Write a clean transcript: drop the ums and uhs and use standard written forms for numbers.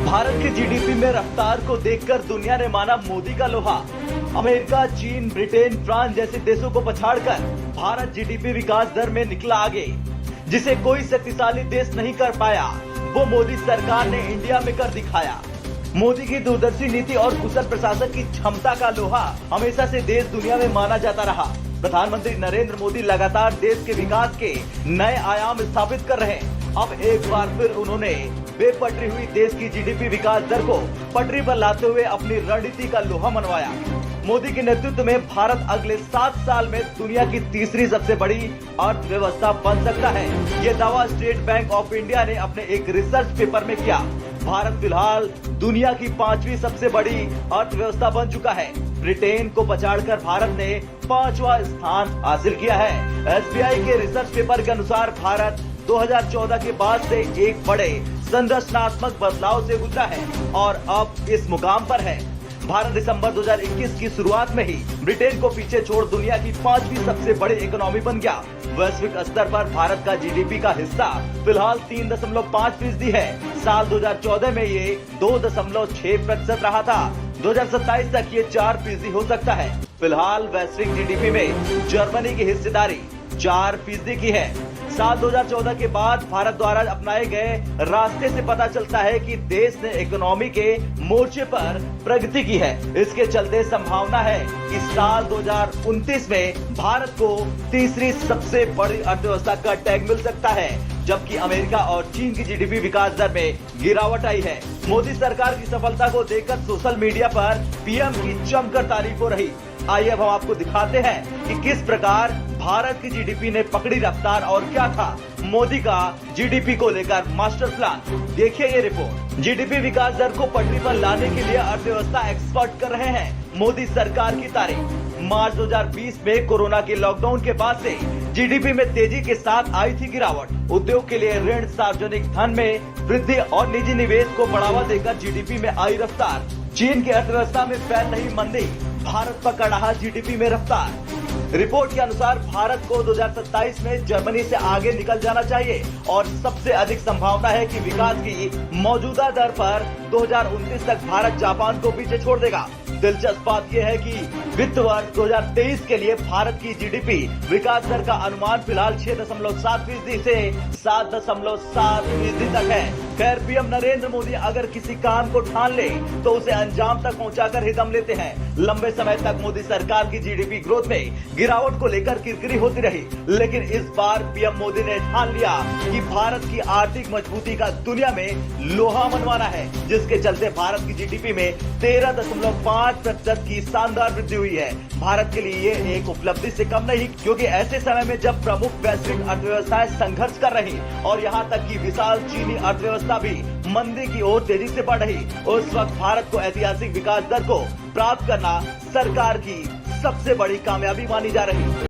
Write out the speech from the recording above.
भारत की जीडीपी में रफ्तार को देखकर दुनिया ने माना मोदी का लोहा। अमेरिका, चीन, ब्रिटेन, फ्रांस जैसे देशों को पछाड़कर भारत जीडीपी विकास दर में निकला आगे, जिसे कोई शक्तिशाली देश नहीं कर पाया, वो मोदी सरकार ने इंडिया में कर दिखाया। मोदी की दूरदर्शी नीति और कुशल प्रशासन की क्षमता का लोहा हमेशा से देश दुनिया में माना जाता रहा। प्रधानमंत्री नरेंद्र मोदी लगातार देश के विकास के नए आयाम स्थापित कर रहे हैं। अब एक बार फिर उन्होंने बेपटरी हुई देश की जीडीपी विकास दर को पटरी पर लाते हुए अपनी रणनीति का लोहा मनवाया। मोदी के नेतृत्व में भारत अगले 7 साल में दुनिया की तीसरी सबसे बड़ी अर्थव्यवस्था बन सकता है। ये दावा स्टेट बैंक ऑफ इंडिया ने अपने एक रिसर्च पेपर में किया। भारत फिलहाल दुनिया की 5वीं सबसे बड़ी अर्थव्यवस्था बन चुका है। ब्रिटेन को पछाड़कर भारत ने 5वां स्थान हासिल किया है। एसबीआई के रिसर्च पेपर के अनुसार भारत 2014 के बाद से एक बड़े संरचनात्मक बदलाव से गुजरा है और अब इस मुकाम पर है। भारत दिसंबर 2021 की शुरुआत में ही ब्रिटेन को पीछे छोड़ दुनिया की 5वीं सबसे बड़ी इकोनॉमी बन गया। वैश्विक स्तर पर भारत का जीडीपी का हिस्सा फिलहाल 3.5% है। साल 2014 में ये 2.6% रहा था। 2027 तक ये 4% हो सकता है। फिलहाल वैश्विक जीडीपी में जर्मनी की हिस्सेदारी 4% की है। साल 2014 के बाद भारत द्वारा अपनाए गए रास्ते से पता चलता है कि देश ने इकोनॉमी के मोर्चे पर प्रगति की है। इसके चलते संभावना है कि साल 2029 में भारत को तीसरी सबसे बड़ी अर्थव्यवस्था का टैग मिल सकता है, जबकि अमेरिका और चीन की जीडीपी विकास दर में गिरावट आई है। मोदी सरकार की सफलता को देखकर सोशल मीडिया पर पीएम की जमकर तारीफ हो रही। आइए अब हम आपको दिखाते हैं कि किस प्रकार भारत की जीडीपी ने पकड़ी रफ्तार और क्या था मोदी का जीडीपी को लेकर मास्टर प्लान। देखिए ये रिपोर्ट। जीडीपी विकास दर को पटरी पर लाने के लिए अर्थव्यवस्था एक्सपर्ट कर रहे हैं मोदी सरकार की तारीफ। मार्च 2020 में कोरोना के लॉकडाउन के बाद से जीडीपी में तेजी के साथ आई थी गिरावट। उद्योग के लिए ऋण, सार्वजनिक धन में वृद्धि और निजी निवेश को बढ़ावा देकर जीडीपी में आई रफ्तार। चीन की अर्थव्यवस्था में फैल रही मंदी भारत पकड़ रहा जीडीपी में रफ्तार। रिपोर्ट के अनुसार भारत को 2027 में जर्मनी से आगे निकल जाना चाहिए और सबसे अधिक संभावना है कि विकास की मौजूदा दर पर 2029 तक भारत जापान को पीछे छोड़ देगा। दिलचस्प बात यह है कि वित्त वर्ष 2023 के लिए भारत की जीडीपी विकास दर का अनुमान फिलहाल 6.7% से 7.7% तक है। खैर, पीएम नरेंद्र मोदी अगर किसी काम को ठान ले तो उसे अंजाम तक पहुंचाकर ही दम लेते हैं। लंबे समय तक मोदी सरकार की जीडीपी ग्रोथ में गिरावट को लेकर किरकिरी होती रही, लेकिन इस बार पीएम मोदी ने ठान लिया कि भारत की आर्थिक मजबूती का दुनिया में लोहा मनवाना है, जिसके चलते भारत की जीडीपी में 13.5% की शानदार वृद्धि हुई है। भारत के लिए ये एक उपलब्धि से कम नहीं, क्योंकि ऐसे समय में जब प्रमुख वैश्विक अर्थव्यवस्थाएं संघर्ष कर रही और यहाँ तक कि विशाल चीनी अर्थव्यवस्था भी मंदी की ओर तेजी से बढ़ रही, उस वक्त भारत को ऐतिहासिक विकास दर को प्राप्त करना सरकार की सबसे बड़ी कामयाबी मानी जा रही।